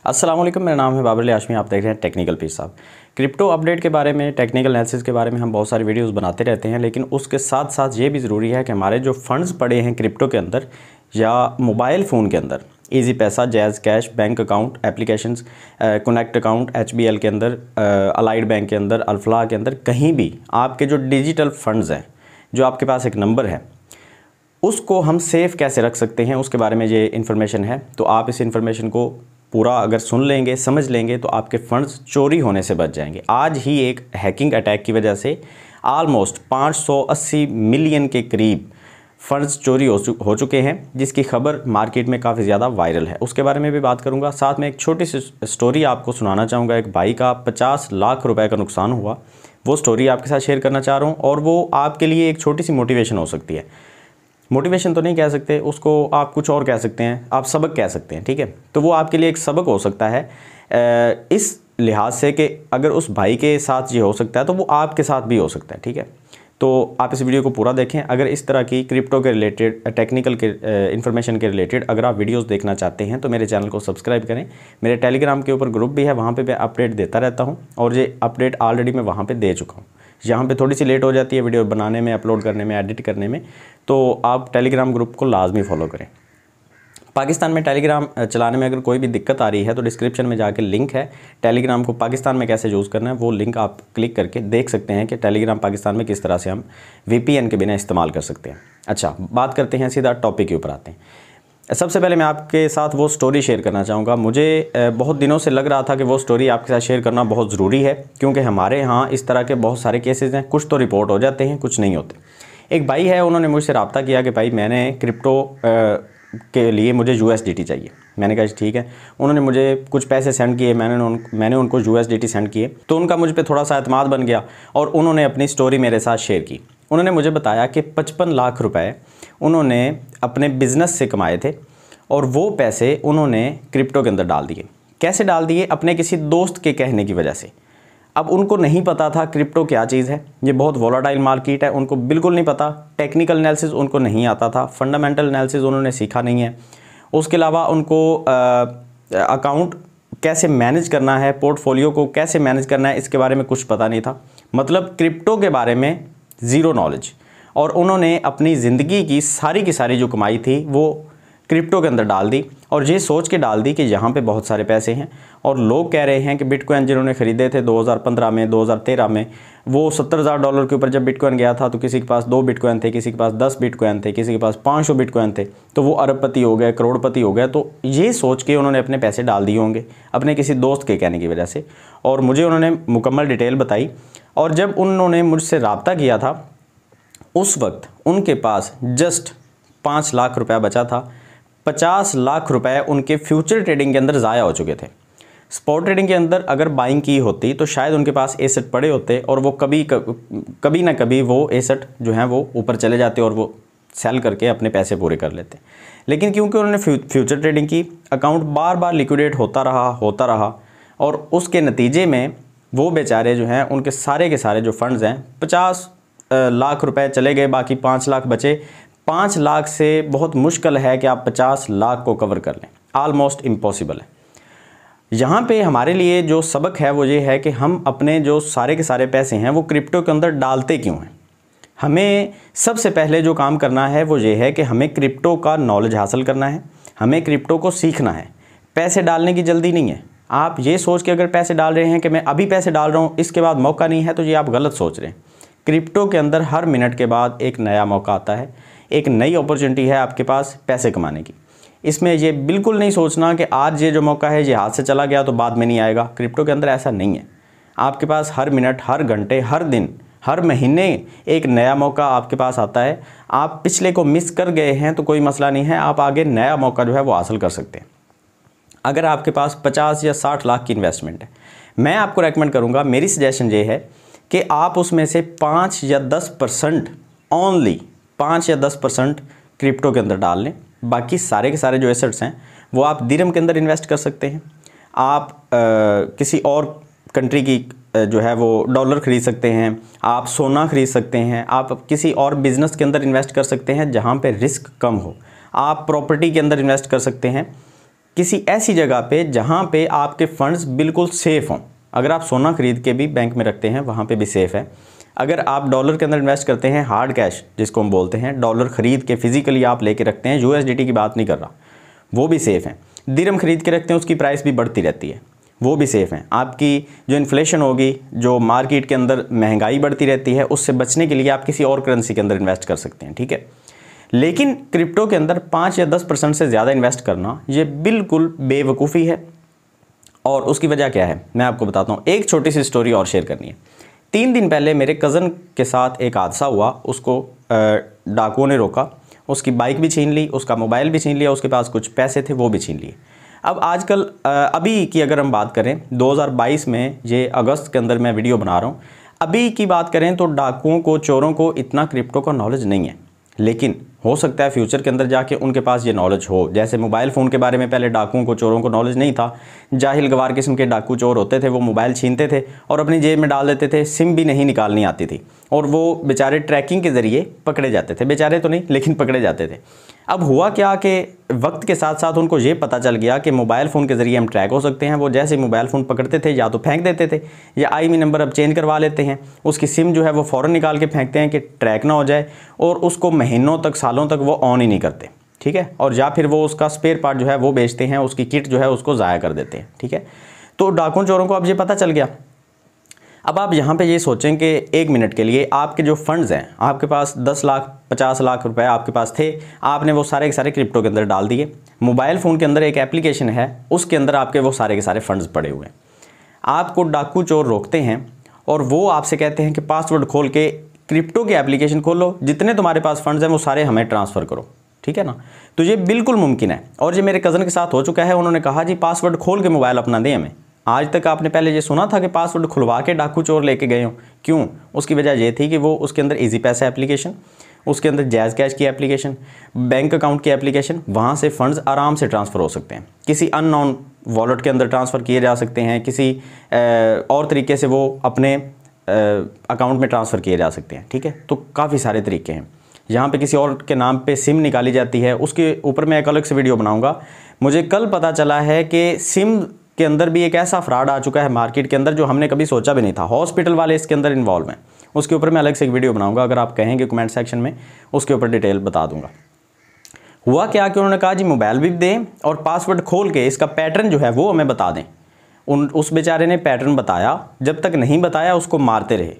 अस्सलाम वालेकुम, मेरा नाम है बाबर अली हाशमी। आप देख रहे हैं टेक्निकल पीस साहब। क्रिप्टो अपडेट के बारे में, टेक्निकल एनालिसिस के बारे में हम बहुत सारी वीडियोस बनाते रहते हैं, लेकिन उसके साथ साथ ये भी ज़रूरी है कि हमारे जो फंड्स पड़े हैं क्रिप्टो के अंदर या मोबाइल फ़ोन के अंदर, ईजी पैसा, jazz cash, bank account, applications, connect account, HBL के अंदर, अलाइड बैंक के अंदर, अल्फलाह के अंदर, कहीं भी आपके जो डिजिटल फंड्स हैं, जो आपके पास एक नंबर है, उसको हम सेफ़ कैसे रख सकते हैं, उसके बारे में ये इन्फॉर्मेशन है। तो आप इस इन्फॉर्मेशन को पूरा अगर सुन लेंगे, समझ लेंगे, तो आपके फंड्स चोरी होने से बच जाएंगे। आज ही एक हैकिंग अटैक की वजह से ऑलमोस्ट 580 मिलियन के करीब फंड्स चोरी हो चुके हैं, जिसकी खबर मार्केट में काफ़ी ज़्यादा वायरल है। उसके बारे में भी बात करूंगा। साथ में एक छोटी सी स्टोरी आपको सुनाना चाहूँगा। एक भाई का 50 लाख रुपए का नुकसान हुआ, वो स्टोरी आपके साथ शेयर करना चाह रहा हूँ, और वो आपके लिए एक छोटी सी मोटिवेशन हो सकती है। मोटिवेशन तो नहीं कह सकते उसको, आप कुछ और कह सकते हैं, आप सबक कह सकते हैं, ठीक है। तो वो आपके लिए एक सबक हो सकता है इस लिहाज से कि अगर उस भाई के साथ ये हो सकता है तो वो आपके साथ भी हो सकता है, ठीक है। तो आप इस वीडियो को पूरा देखें। अगर इस तरह की क्रिप्टो के रिलेटेड, टेक्निकल के इन्फॉर्मेशन के रिलेटेड अगर आप वीडियोस देखना चाहते हैं तो मेरे चैनल को सब्सक्राइब करें। मेरे टेलीग्राम के ऊपर ग्रुप भी है, वहाँ पे मैं अपडेट देता रहता हूँ, और ये अपडेट ऑलरेडी मैं वहाँ पे दे चुका हूँ। यहाँ पे थोड़ी सी लेट हो जाती है वीडियो बनाने में, अपलोड करने में, एडिट करने में, तो आप टेलीग्राम ग्रुप को लाजमी फॉलो करें। पाकिस्तान में टेलीग्राम चलाने में अगर कोई भी दिक्कत आ रही है तो डिस्क्रिप्शन में जाके लिंक है, टेलीग्राम को पाकिस्तान में कैसे यूज़ करना है वो लिंक आप क्लिक करके देख सकते हैं कि टेलीग्राम पाकिस्तान में किस तरह से हम VPN के बिना इस्तेमाल कर सकते हैं। अच्छा, बात करते हैं, सीधा टॉपिक के ऊपर आते हैं। सबसे पहले मैं आपके साथ वो स्टोरी शेयर करना चाहूँगा। मुझे बहुत दिनों से लग रहा था कि वो स्टोरी आपके साथ शेयर करना बहुत ज़रूरी है, क्योंकि हमारे यहाँ इस तरह के बहुत सारे केसेस हैं। कुछ तो रिपोर्ट हो जाते हैं, कुछ नहीं होते। एक भाई है, उन्होंने मुझसे रब्ता किया कि भाई मैंने क्रिप्टो के लिए मुझे USDT चाहिए। मैंने कहा ठीक है। उन्होंने मुझे कुछ पैसे सेंड किए, मैंने उनको USDT सेंड किए, तो उनका मुझ पर थोड़ा सा एतमाद बन गया और उन्होंने अपनी स्टोरी मेरे साथ शेयर की। उन्होंने मुझे बताया कि 55 लाख रुपए उन्होंने अपने बिज़नेस से कमाए थे, और वो पैसे उन्होंने क्रिप्टो के अंदर डाल दिए। कैसे डाल दिए? अपने किसी दोस्त के कहने की वजह से। अब उनको नहीं पता था क्रिप्टो क्या चीज़ है, ये बहुत वोलाटाइल मार्केट है, उनको बिल्कुल नहीं पता। टेक्निकल एनालिसिस उनको नहीं आता था, फंडामेंटल एनालिसिस उन्होंने सीखा नहीं है। उसके अलावा उनको अकाउंट कैसे मैनेज करना है, पोर्टफोलियो को कैसे मैनेज करना है, इसके बारे में कुछ पता नहीं था। मतलब क्रिप्टो के बारे में ज़ीरो नॉलेज। और उन्होंने अपनी ज़िंदगी की सारी जो कमाई थी वो क्रिप्टो के अंदर डाल दी, और ये सोच के डाल दी कि यहाँ पे बहुत सारे पैसे हैं। और लोग कह रहे हैं कि बिटकॉइन जिन्होंने ख़रीदे थे 2015 में, 2013 में, वो $70,000 के ऊपर जब बिटकॉइन गया था तो किसी के पास 2 बिटकॉइन थे, किसी के पास 10 बिटकॉइन थे, किसी के पास 500 बिटकॉइन थे, तो वो अरबपति हो गए, करोड़पति हो गए। तो ये सोच के उन्होंने अपने पैसे डाल दिए होंगे अपने किसी दोस्त के कहने की वजह से। और मुझे उन्होंने मुकम्मल डिटेल बताई, और जब उन्होंने मुझसे रब्ता किया था उस वक्त उनके पास जस्ट 5 लाख रुपया बचा था। 50 लाख रुपए उनके फ्यूचर ट्रेडिंग के अंदर ज़ाया हो चुके थे। स्पॉट ट्रेडिंग के अंदर अगर बाइंग की होती तो शायद उनके पास एसेट पड़े होते, और वो कभी ना कभी वो एसेट जो हैं वो ऊपर चले जाते और वो सेल करके अपने पैसे पूरे कर लेते। लेकिन क्योंकि उन्होंने फ्यूचर ट्रेडिंग की, अकाउंट बार बार लिक्विडेट होता रहा, और उसके नतीजे में वो बेचारे जो हैं उनके सारे के सारे जो फंड्स हैं, 50 लाख रुपए चले गए, बाकी 5 लाख बचे। 5 लाख से बहुत मुश्किल है कि आप 50 लाख को कवर कर लें, ऑलमोस्ट इम्पॉसिबल है। यहाँ पे हमारे लिए जो सबक है वो ये है कि हम अपने जो सारे के सारे पैसे हैं वो क्रिप्टो के अंदर डालते क्यों हैं। हमें सबसे पहले जो काम करना है वो ये है कि हमें क्रिप्टो का नॉलेज हासिल करना है, हमें क्रिप्टो को सीखना है। पैसे डालने की जल्दी नहीं है। आप ये सोच के अगर पैसे डाल रहे हैं कि मैं अभी पैसे डाल रहा हूँ, इसके बाद मौका नहीं है, तो ये आप गलत सोच रहे हैं। क्रिप्टो के अंदर हर मिनट के बाद एक नया मौका आता है, एक नई अपॉर्चुनिटी है आपके पास पैसे कमाने की। इसमें ये बिल्कुल नहीं सोचना कि आज ये जो मौका है ये हाथ से चला गया तो बाद में नहीं आएगा। क्रिप्टो के अंदर ऐसा नहीं है। आपके पास हर मिनट, हर घंटे, हर दिन, हर महीने एक नया मौका आपके पास आता है। आप पिछले को मिस कर गए हैं तो कोई मसला नहीं है, आप आगे नया मौका जो है वो हासिल कर सकते हैं। अगर आपके पास 50 या 60 लाख की इन्वेस्टमेंट है, मैं आपको रेकमेंड करूँगा, मेरी सजेशन ये है कि आप उसमें से 5 या 10% ओनली 5 या 10% क्रिप्टो के अंदर डाल लें। बाकी सारे के सारे जो एसेट्स हैं वो आप दिरहम के अंदर इन्वेस्ट कर सकते हैं। आप किसी और कंट्री की जो है वो डॉलर ख़रीद सकते हैं, आप सोना ख़रीद सकते हैं, आप किसी और बिज़नेस के अंदर इन्वेस्ट कर सकते हैं जहाँ पे रिस्क कम हो। आप प्रॉपर्टी के अंदर इन्वेस्ट कर सकते हैं। किसी ऐसी जगह पे जहाँ पे आपके फंड्स बिल्कुल सेफ़ हों। अगर आप सोना खरीद के भी बैंक में रखते हैं वहाँ पे भी सेफ़ है। अगर आप डॉलर के अंदर इन्वेस्ट करते हैं, हार्ड कैश जिसको हम बोलते हैं, डॉलर खरीद के फिजिकली आप लेके रखते हैं, USDT की बात नहीं कर रहा, वो भी सेफ़ है। दिरहम खरीद के रखते हैं, उसकी प्राइस भी बढ़ती रहती है, वो भी सेफ़ हैं। आपकी जो इन्फ्लेशन होगी, जो मार्केट के अंदर महंगाई बढ़ती रहती है, उससे बचने के लिए आप किसी और करेंसी के अंदर इन्वेस्ट कर सकते हैं, ठीक है। लेकिन क्रिप्टो के अंदर 5 या 10% से ज़्यादा इन्वेस्ट करना ये बिल्कुल बेवकूफ़ी है। और उसकी वजह क्या है मैं आपको बताता हूँ। एक छोटी सी स्टोरी और शेयर करनी है। 3 दिन पहले मेरे कज़न के साथ एक हादसा हुआ। उसको डाकुओं ने रोका, उसकी बाइक भी छीन ली, उसका मोबाइल भी छीन लिया, उसके पास कुछ पैसे थे वो भी छीन लिए। अब आजकल अभी की अगर हम बात करें 2022 में, ये अगस्त के अंदर मैं वीडियो बना रहा हूँ, अभी की बात करें तो डाकुओं को, चोरों को इतना क्रिप्टो का नॉलेज नहीं है। लेकिन हो सकता है फ्यूचर के अंदर जाके उनके पास ये नॉलेज हो। जैसे मोबाइल फ़ोन के बारे में पहले डाकुओं को, चोरों को नॉलेज नहीं था। जाहिल गवार किस्म के डाकू चोर होते थे, वो मोबाइल छीनते थे और अपनी जेब में डाल देते थे, सिम भी नहीं निकालनी आती थी और वो बेचारे ट्रैकिंग के ज़रिए पकड़े जाते थे। बेचारे तो नहीं, लेकिन पकड़े जाते थे। अब हुआ क्या कि वक्त के साथ साथ उनको ये पता चल गया कि मोबाइल फ़ोन के ज़रिए हम ट्रैक हो सकते हैं। वो जैसे मोबाइल फ़ोन पकड़ते थे या तो फेंक देते थे या IMEI नंबर अब चेंज करवा लेते हैं, उसकी सिम जो है वो फ़ौरन निकाल के फेंकते हैं कि ट्रैक ना हो जाए, और उसको महीनों तक, सालों तक वो ऑन ही नहीं करते, ठीक है। और या फिर वो उसका स्पेयर पार्ट जो है वो बेचते हैं, उसकी किट जो है उसको ज़ाया कर देते हैं, ठीक है। तो डाकुओं चोरों को अब ये पता चल गया। अब आप यहाँ पे ये सोचें कि 1 मिनट के लिए आपके जो फंड्स हैं, आपके पास 10 लाख 50 लाख रुपए आपके पास थे, आपने वो सारे के सारे क्रिप्टो के अंदर डाल दिए। मोबाइल फ़ोन के अंदर एक एप्लीकेशन है, उसके अंदर आपके वो सारे के सारे फंड्स पड़े हुए हैं। आपको डाकू चोर रोकते हैं और वो आपसे कहते हैं कि पासवर्ड खोल के क्रिप्टो की एप्लीकेशन खोलो, जितने तुम्हारे पास फंड्स हैं वो सारे हमें ट्रांसफ़र करो, ठीक है ना। तो ये बिल्कुल मुमकिन है और ये मेरे कज़न के साथ हो चुका है। उन्होंने कहा जी पासवर्ड खोल के मोबाइल अपना दें हमें। आज तक आपने पहले ये सुना था कि पासवर्ड खुलवा के डाकू चोर लेके गए हों? क्यों? उसकी वजह ये थी कि वो उसके अंदर इजी पैसा एप्लीकेशन, उसके अंदर जैज़ कैश की एप्लीकेशन, बैंक अकाउंट की एप्लीकेशन, वहाँ से फंड्स आराम से ट्रांसफ़र हो सकते हैं। किसी अननोन वॉलेट के अंदर ट्रांसफ़र किए जा सकते हैं, किसी और तरीके से वो अपने अकाउंट में ट्रांसफ़र किए जा सकते हैं, ठीक है। तो काफ़ी सारे तरीके हैं। यहाँ पे किसी और के नाम पे सिम निकाली जाती है, उसके ऊपर मैं एक अलग से वीडियो बनाऊँगा। मुझे कल पता चला है कि सिम के अंदर भी एक ऐसा फ्रॉड आ चुका है मार्केट के अंदर जो हमने कभी सोचा भी नहीं था। हॉस्पिटल वाले इसके अंदर इन्वॉल्व हैं, उसके ऊपर मैं अलग से एक वीडियो बनाऊंगा। अगर आप कहेंगे कमेंट सेक्शन में, उसके ऊपर डिटेल बता दूंगा। हुआ क्या कि उन्होंने कहा जी मोबाइल भी दें और पासवर्ड खोल के इसका पैटर्न जो है वो हमें बता दें। उस बेचारे ने पैटर्न बताया, जब तक नहीं बताया उसको मारते रहे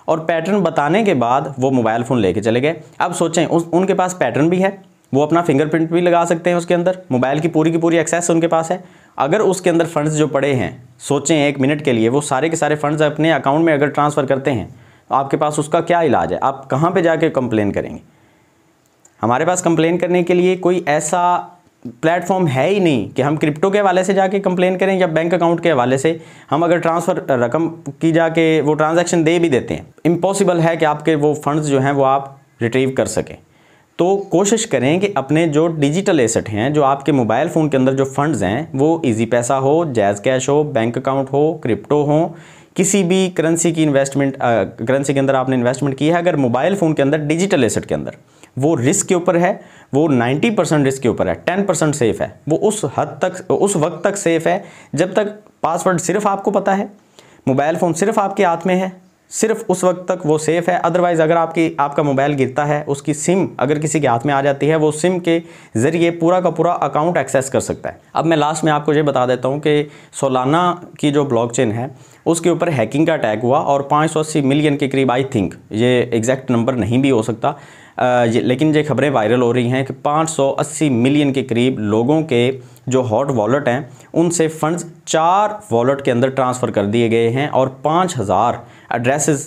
और पैटर्न बताने के बाद वो मोबाइल फ़ोन लेके चले गए। अब सोचें उनके पास पैटर्न भी है, वो अपना फिंगरप्रिंट भी लगा सकते हैं उसके अंदर, मोबाइल की पूरी एक्सेस उनके पास है। अगर उसके अंदर फंड्स जो पड़े हैं, सोचें 1 मिनट के लिए वो सारे के सारे फंड्स अपने अकाउंट में अगर ट्रांसफ़र करते हैं, तो आपके पास उसका क्या इलाज है? आप कहाँ पे जाके कंप्लेन करेंगे? हमारे पास कंप्लेन करने के लिए कोई ऐसा प्लेटफॉर्म है ही नहीं कि हम क्रिप्टो के हवाले से जाके कंप्लेन करें या बैंक अकाउंट के हवाले से। हम अगर ट्रांसफ़र रकम की जाके वो ट्रांजैक्शन दे भी देते हैं, इम्पॉसिबल है कि आपके वो फंड्स जो हैं वो आप रिट्रीव कर सकें। तो कोशिश करें कि अपने जो डिजिटल एसेट हैं, जो आपके मोबाइल फ़ोन के अंदर जो फंड्स हैं, वो इजी पैसा हो, जैज़ कैश हो, बैंक अकाउंट हो, क्रिप्टो हो, किसी भी करेंसी की इन्वेस्टमेंट, करेंसी के अंदर आपने इन्वेस्टमेंट की है, अगर मोबाइल फ़ोन के अंदर डिजिटल एसेट के अंदर वो रिस्क के ऊपर है, वो 90% रिस्क के ऊपर है, 10% सेफ़ है। वो उस हद तक, उस वक्त तक सेफ़ है जब तक पासवर्ड सिर्फ आपको पता है, मोबाइल फ़ोन सिर्फ आपके हाथ में है, सिर्फ उस वक्त तक वो सेफ़ है। अदरवाइज़ अगर आपका मोबाइल गिरता है, उसकी सिम अगर किसी के हाथ में आ जाती है, वो सिम के ज़रिए पूरा का पूरा अकाउंट एक्सेस कर सकता है। अब मैं लास्ट में आपको ये बता देता हूँ कि सोलाना की जो ब्लॉकचेन है उसके ऊपर हैकिंग का अटैक हुआ और 580 मिलियन के करीब, आई थिंक ये एग्जैक्ट नंबर नहीं भी हो सकता, लेकिन ये खबरें वायरल हो रही हैं कि 580 मिलियन के करीब लोगों के जो हॉट वॉलेट हैं उनसे फंड्स 4 वॉलेट के अंदर ट्रांसफ़र कर दिए गए हैं और 5000 एड्रेसेस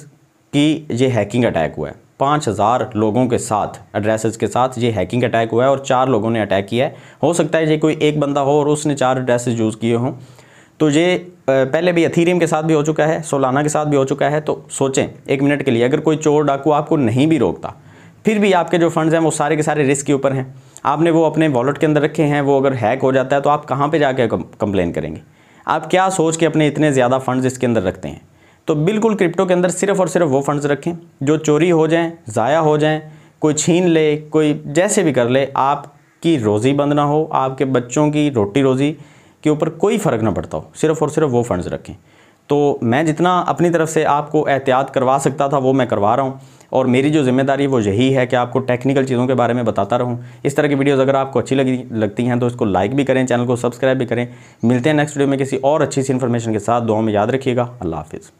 की ये हैकिंग अटैक हुआ है। 5000 लोगों के साथ, एड्रेसेस के साथ ये हैकिंग अटैक हुआ है और 4 लोगों ने अटैक किया है। हो सकता है ये कोई एक बंदा हो और उसने 4 एड्रेसेस यूज़ किए हों। तो ये पहले भी एथीरियम के साथ भी हो चुका है, सोलाना के साथ भी हो चुका है। तो सोचें 1 मिनट के लिए, अगर कोई चोर डाकू आपको नहीं भी रोकता, फिर भी आपके जो फंड्स हैं वो सारे के सारे रिस्क के ऊपर हैं, आपने वो अपने वॉलेट के अंदर रखे हैं, वो अगर हैक हो जाता है तो आप कहाँ पे जाके कंप्लेन करेंगे? आप क्या सोच के अपने इतने ज़्यादा फंड्स इसके अंदर रखते हैं? तो बिल्कुल क्रिप्टो के अंदर सिर्फ़ और सिर्फ वो फंड्स रखें जो चोरी हो जाएँ, ज़ाया हो जाएँ, कोई छीन ले, कोई जैसे भी कर ले, आप आपकी रोज़ी बंद ना हो, आपके बच्चों की रोटी रोज़ी के ऊपर कोई फ़र्क ना पड़ता हो, सिर्फ़ और सिर्फ वो फ़ंड्स रखें। तो मैं जितना अपनी तरफ से आपको एहतियात करवा सकता था वो मैं करवा रहा हूँ, और मेरी जो ज़िम्मेदारी वो यही है कि आपको टेक्निकल चीज़ों के बारे में बताता रहूँ। इस तरह की वीडियोज़ अगर आपको अच्छी लगती हैं तो इसको लाइक भी करें, चैनल को सब्सक्राइब भी करें। मिलते हैं नेक्स्ट वीडियो में किसी और अच्छी सी इन्फॉर्मेशन के साथ। दुआ में याद रखिएगा। अल्लाह हाफिज़।